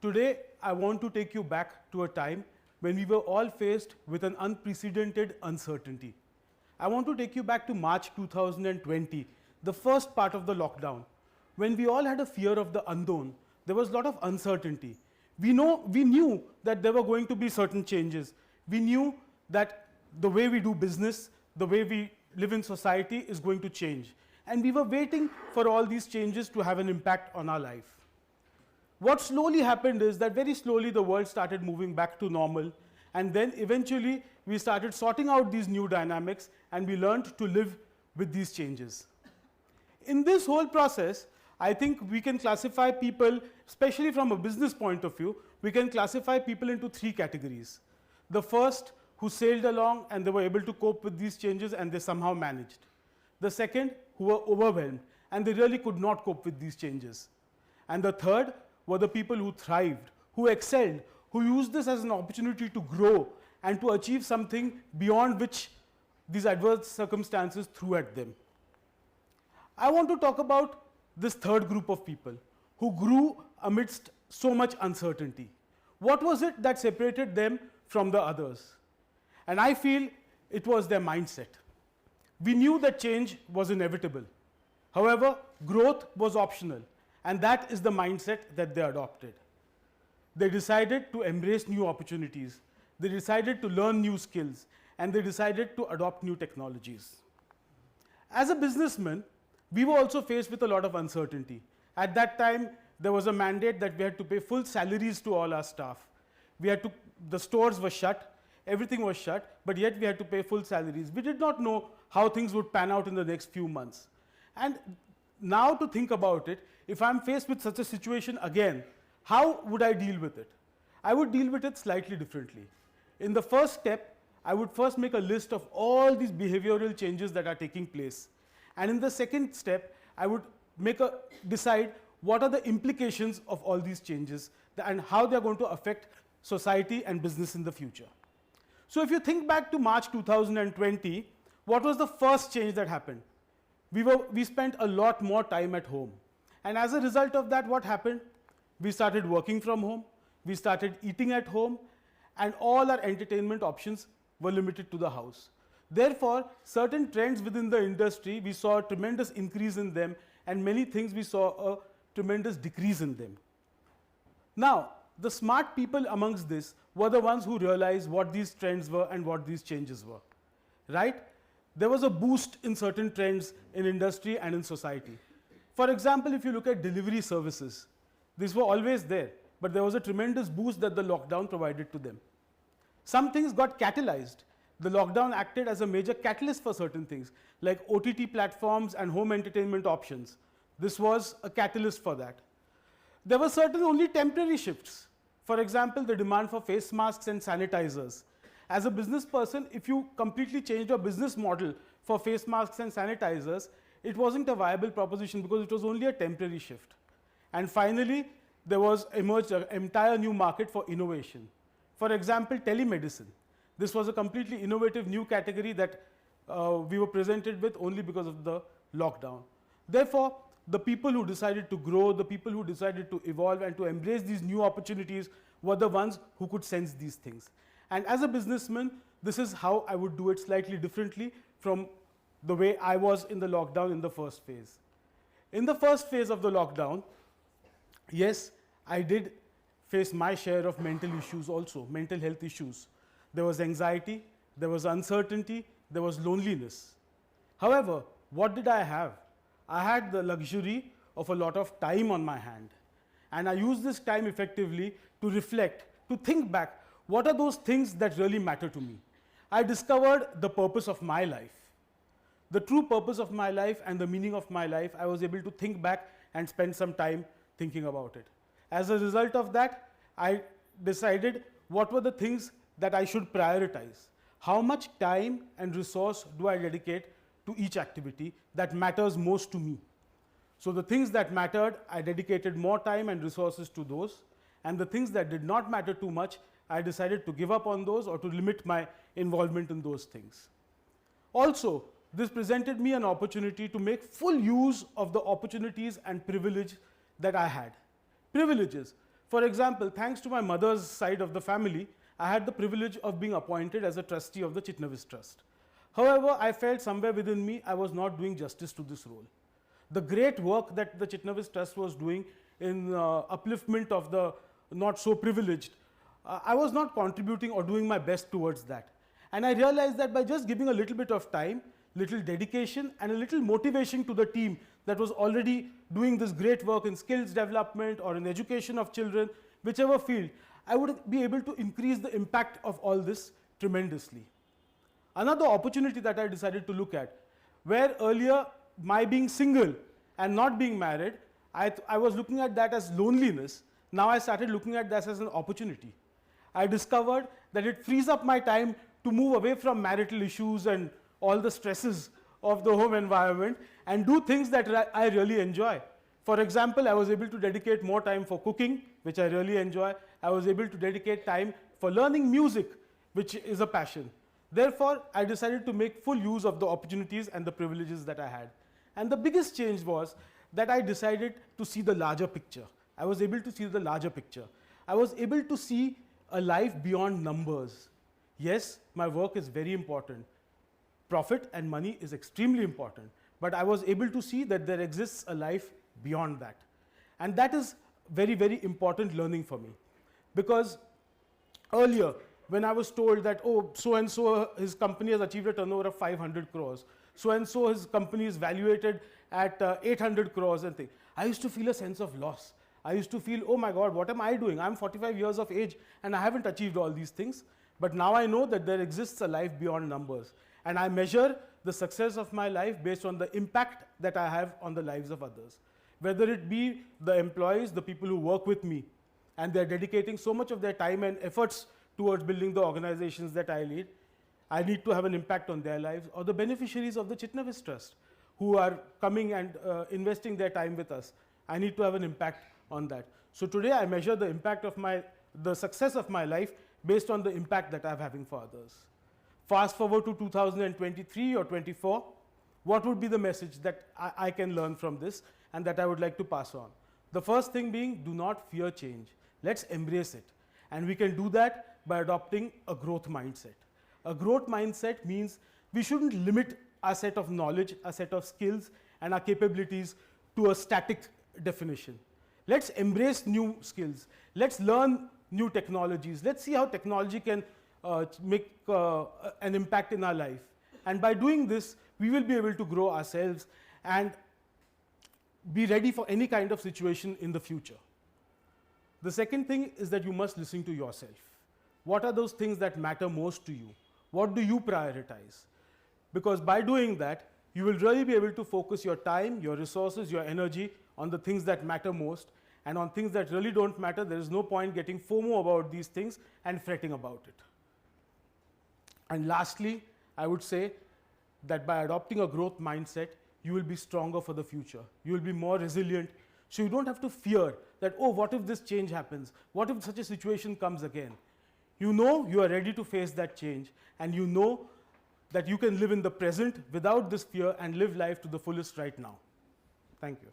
Today, I want to take you back to a time when we were all faced with an unprecedented uncertainty. I want to take you back to March 2020, the first part of the lockdown. When we all had a fear of the unknown, there was a lot of uncertainty. We knew that there were going to be certain changes. We knew that the way we do business, the way we live in society is going to change. And we were waiting for all these changes to have an impact on our life. What slowly happened is that very slowly the world started moving back to normal, and then eventually we started sorting out these new dynamics and we learned to live with these changes. In this whole process, I think we can classify people, especially from a business point of view, we can classify people into three categories. The first, who sailed along and they were able to cope with these changes and they somehow managed. The second, who were overwhelmed and they really could not cope with these changes. And the third were the people who thrived, who excelled, who used this as an opportunity to grow and to achieve something beyond which these adverse circumstances threw at them. I want to talk about this third group of people who grew amidst so much uncertainty. What was it that separated them from the others? And I feel it was their mindset. We knew that change was inevitable. However, growth was optional, and that is the mindset that they adopted. They decided to embrace new opportunities. They decided to learn new skills, and they decided to adopt new technologies. As a businessman, we were also faced with a lot of uncertainty. At that time, there was a mandate that we had to pay full salaries to all our staff. The stores were shut, everything was shut, but yet we had to pay full salaries. We did not know how things would pan out in the next few months. And now to think about it, if I'm faced with such a situation again, how would I deal with it? I would deal with it slightly differently. In the first step, I would first make a list of all these behavioral changes that are taking place. And in the second step, I would decide what are the implications of all these changes and how they are going to affect society and business in the future. So if you think back to March 2020, what was the first change that happened? We spent a lot more time at home. And as a result of that, what happened? We started working from home, we started eating at home, and all our entertainment options were limited to the house. Therefore, certain trends within the industry, we saw a tremendous increase in them, and many things we saw a tremendous decrease in them. Now, the smart people amongst this were the ones who realized what these trends were and what these changes were, right? There was a boost in certain trends in industry and in society. For example, if you look at delivery services, these were always there, but there was a tremendous boost that the lockdown provided to them. Some things got catalyzed. The lockdown acted as a major catalyst for certain things, like OTT platforms and home entertainment options. This was a catalyst for that. There were certain only temporary shifts. For example, the demand for face masks and sanitizers. As a business person, if you completely changed your business model for face masks and sanitizers, it wasn't a viable proposition because it was only a temporary shift. And finally, there was emerged an entire new market for innovation. For example, telemedicine. This was a completely innovative new category that we were presented with only because of the lockdown. Therefore, the people who decided to grow, the people who decided to evolve and to embrace these new opportunities were the ones who could sense these things. And as a businessman, this is how I would do it slightly differently from the way I was in the lockdown in the first phase. In the first phase of the lockdown, yes, I did face my share of mental issues also, mental health issues. There was anxiety, there was uncertainty, there was loneliness. However, what did I have? I had the luxury of a lot of time on my hand. And I used this time effectively to reflect, to think back, what are those things that really matter to me? I discovered the purpose of my life. The true purpose of my life and the meaning of my life, I was able to think back and spend some time thinking about it. As a result of that, I decided what were the things that I should prioritize. How much time and resource do I dedicate to each activity that matters most to me? So the things that mattered, I dedicated more time and resources to those, and the things that did not matter too much, I decided to give up on those or to limit my involvement in those things. Also, this presented me an opportunity to make full use of the opportunities and privilege that I had. Privileges. For example, thanks to my mother's side of the family, I had the privilege of being appointed as a trustee of the Chitnavis Trust. However, I felt somewhere within me I was not doing justice to this role. The great work that the Chitnavis Trust was doing in upliftment of the not so privileged, I was not contributing or doing my best towards that. And I realized that by just giving a little bit of time, little dedication and a little motivation to the team that was already doing this great work in skills development or in education of children, whichever field, I would be able to increase the impact of all this tremendously. Another opportunity that I decided to look at, where earlier my being single and not being married, I was looking at that as loneliness. Now I started looking at that as an opportunity. I discovered that it frees up my time to move away from marital issues and all the stresses of the home environment and do things that I really enjoy. For example, I was able to dedicate more time for cooking, which I really enjoy. I was able to dedicate time for learning music, which is a passion. Therefore, I decided to make full use of the opportunities and the privileges that I had. And the biggest change was that I decided to see the larger picture. I was able to see the larger picture. I was able to see a life beyond numbers. Yes, my work is very important. Profit and money is extremely important. But I was able to see that there exists a life beyond that. And that is very, very important learning for me. Because earlier, when I was told that, oh, so-and-so, his company has achieved a turnover of 500 crores. So-and-so, his company is valuated at 800 crores and things. I used to feel a sense of loss. I used to feel, oh my God, what am I doing? I'm 45 years of age and I haven't achieved all these things. But now I know that there exists a life beyond numbers. And I measure the success of my life based on the impact that I have on the lives of others. Whether it be the employees, the people who work with me, and they're dedicating so much of their time and efforts towards building the organizations that I lead, I need to have an impact on their lives, or the beneficiaries of the Chitnavis Trust who are coming and investing their time with us. I need to have an impact on that. So today I measure the impact of the success of my life based on the impact that I'm having for others. Fast forward to 2023 or 24, what would be the message that I can learn from this and that I would like to pass on? The first thing being, do not fear change. Let's embrace it. And we can do that by adopting a growth mindset. A growth mindset means we shouldn't limit our set of knowledge, our set of skills, and our capabilities to a static definition. Let's embrace new skills. Let's learn new technologies. Let's see how technology can make an impact in our life. And by doing this, we will be able to grow ourselves and be ready for any kind of situation in the future. The second thing is that you must listen to yourself. What are those things that matter most to you? What do you prioritize? Because by doing that, you will really be able to focus your time, your resources, your energy on the things that matter most, and on things that really don't matter, there is no point getting FOMO about these things and fretting about it. And lastly, I would say that by adopting a growth mindset, you will be stronger for the future. You will be more resilient. So you don't have to fear that, oh, what if this change happens? What if such a situation comes again? You know you are ready to face that change, and you know that you can live in the present without this fear and live life to the fullest right now. Thank you.